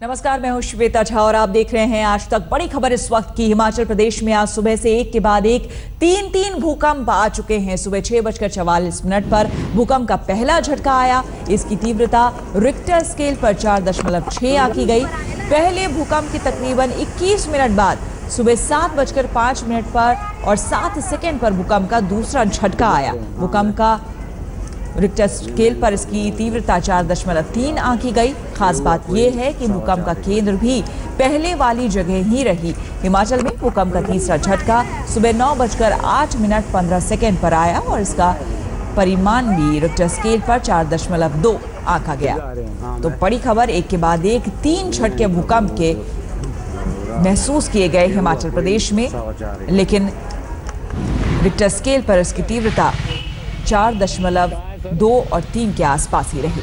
नमस्कार, मैं हूं श्वेता झा और आप देख रहे हैं आज तक। बड़ी खबर इस वक्त की। हिमाचल प्रदेश में आज सुबह से एक के बाद एक तीन भूकंप आ चुके हैं। सुबह 6:44 पर भूकंप का पहला झटका आया। इसकी तीव्रता रिक्टर स्केल पर 4.6 आंकी गई। पहले भूकंप के तकरीबन 21 मिनट बाद सुबह 7:05 पर और 7 सेकेंड पर भूकंप का दूसरा झटका आया। भूकंप का रिक्टर स्केल पर इसकी तीव्रता 4.3 आंकी गई। खास बात यह है कि भूकंप का केंद्र भी पहले वाली जगह ही रही। हिमाचल में भूकंप का तीसरा झटका सुबह 9:08 पर आया और इसका परिमाण भी रिक्टर स्केल पर 4.2 आंका गया। तो बड़ी खबर, एक के बाद एक 3 झटके भूकंप के महसूस किए गए हिमाचल प्रदेश में, लेकिन रिक्टर स्केल पर इसकी तीव्रता 4.2 और 3 के आसपास ही रही।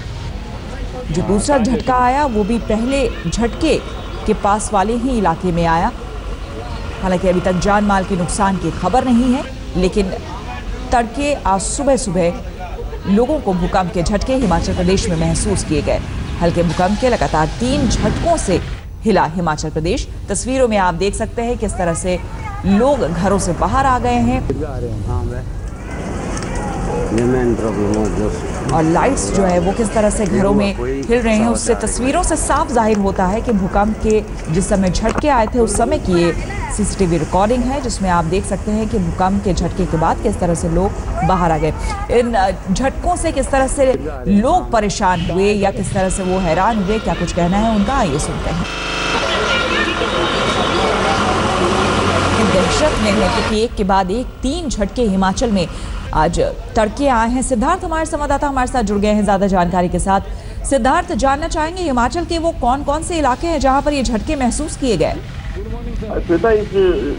जो दूसरा झटका आया वो भी पहले झटके के पास वाले ही इलाके में आया। हालांकि अभी तक जान माल के नुकसान की खबर नहीं है, लेकिन तड़के आज सुबह लोगों को भूकंप के झटके हिमाचल प्रदेश में महसूस किए गए। हल्के भूकंप के लगातार 3 झटकों से हिला हिमाचल प्रदेश। तस्वीरों में आप देख सकते हैं किस तरह से लोग घरों से बाहर आ गए हैं और लाइट्स जो है वो किस तरह से घरों में हिल रहे हैं। उससे तस्वीरों से साफ जाहिर होता है कि भूकंप के जिस समय झटके आए थे उस समय की ये सीसीटीवी रिकॉर्डिंग है, जिसमें आप देख सकते हैं कि भूकंप के झटके के बाद किस तरह से लोग बाहर आ गए। इन झटकों से किस तरह से लोग परेशान हुए या किस तरह से वो हैरान हुए, क्या कुछ कहना है उनका, आइए सुनते हैं। दहशत में है क्योंकि एक के बाद एक 3 झटके हिमाचल में आज तड़के आए हैं। सिद्धार्थ हमारे संवाददाता हमारे साथ जुड़ गए हैं ज्यादा जानकारी के साथ। सिद्धार्थ, जानना चाहेंगे हिमाचल के वो कौन से इलाके हैं जहां पर ये झटके महसूस किए गए? श्वेता, इस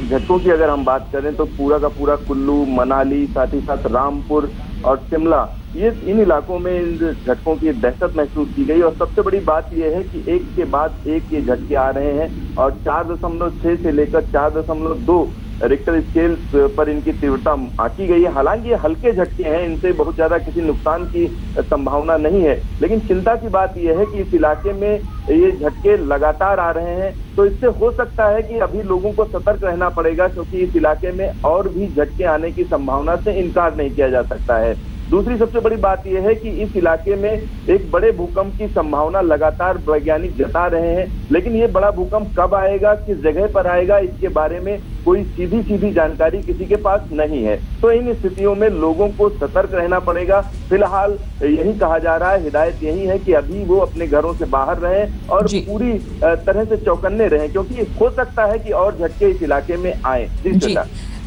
झटकों की अगर हम बात करें तो पूरा का पूरा कुल्लू, मनाली, साथ ही साथ रामपुर और शिमला, ये इन इलाकों में इन झटकों की दहशत महसूस की गई। और सबसे बड़ी बात यह है कि एक के बाद एक ये झटके आ रहे हैं और 4.6 से लेकर 4.2 रिक्टर स्केल पर इनकी तीव्रता आंकी गई है। हालांकि ये हल्के झटके हैं, इनसे बहुत ज्यादा किसी नुकसान की संभावना नहीं है, लेकिन चिंता की बात यह है कि इस इलाके में ये झटके लगातार आ रहे हैं। तो इससे हो सकता है कि अभी लोगों को सतर्क रहना पड़ेगा, क्योंकि इस इलाके में और भी झटके आने की संभावना से इनकार नहीं किया जा सकता है। दूसरी सबसे बड़ी बात यह है कि इस इलाके में एक बड़े भूकंप की संभावना लगातार वैज्ञानिक जता रहे हैं, लेकिन ये बड़ा भूकंप कब आएगा, किस जगह पर आएगा, इसके बारे में कोई सीधी जानकारी किसी के पास नहीं है। तो इन स्थितियों में लोगों को सतर्क रहना पड़ेगा। फिलहाल यही कहा जा रहा है, हिदायत यही है कि अभी वो अपने घरों से बाहर रहें और पूरी तरह से चौकन्ने रहें, क्योंकि हो सकता है कि और झटके इस इलाके में आए।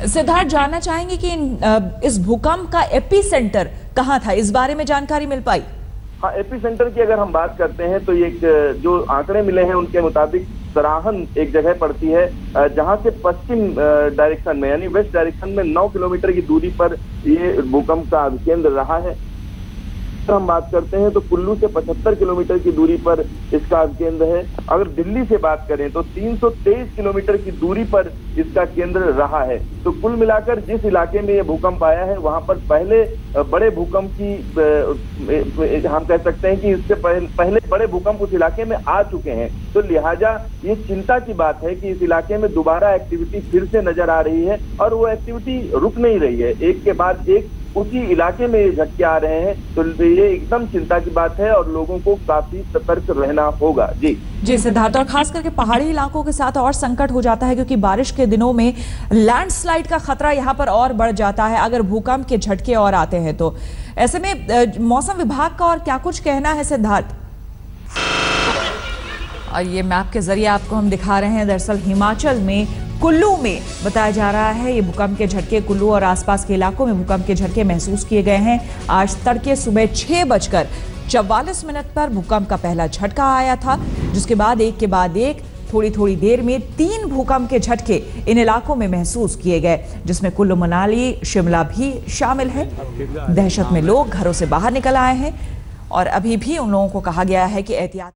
सिद्धार्थ, जानना चाहेंगे कि इस भूकंप का एपिसेंटर कहाँ था, इस बारे में जानकारी मिल पाई? हाँ, एपिसेंटर की अगर हम बात करते हैं तो ये जो आंकड़े मिले हैं उनके मुताबिक सराहन एक जगह पड़ती है, जहां से पश्चिम डायरेक्शन में यानी वेस्ट डायरेक्शन में 9 किलोमीटर की दूरी पर ये भूकंप का केंद्र रहा है। हम बात करते हैं तो कुल्लू से 75 किलोमीटर की दूरी पर इसका केंद्र है। अगर दिल्ली से बात करें तो 323 किलोमीटर की दूरी पर इसका केंद्र रहा है। तो कुल मिलाकर जिस इलाके में ये भूकंप आया है वहां पर पहले बड़े भूकंप की हम कह सकते हैं कि इससे पहले बड़े भूकंप उस इलाके में आ चुके हैं। तो लिहाजा ये चिंता की बात है कि इस इलाके में दोबारा एक्टिविटी फिर से नजर आ रही है और वो एक्टिविटी रुक नहीं रही है। एक के बाद एक उसी इलाके में ये झटके आ रहे हैं, तो ये एकदम चिंता की बात है और लोगों को काफी सतर्क रहना होगा। जी सिद्धार्थ, और खास करके पहाड़ी इलाकों के साथ और संकट हो जाता है क्योंकि बारिश के दिनों में लैंडस्लाइड का खतरा यहाँ पर और बढ़ जाता है अगर भूकंप के झटके और आते हैं तो। ऐसे में मौसम विभाग का और क्या कुछ कहना है सिद्धार्थ? और ये मैप के जरिए आपको हम दिखा रहे हैं, दरअसल हिमाचल में कुल्लू में बताया जा रहा है ये भूकंप के झटके, कुल्लू और आसपास के इलाकों में भूकंप के झटके महसूस किए गए हैं। आज तड़के सुबह 6:44 पर भूकंप का पहला झटका आया था, जिसके बाद एक के बाद एक थोड़ी देर में 3 भूकंप के झटके इन इलाकों में महसूस किए गए, जिसमें कुल्लू, मनाली, शिमला भी शामिल है। दहशत में लोग घरों से बाहर निकल आए हैं और अभी भी उन लोगों को कहा गया है कि एहतियात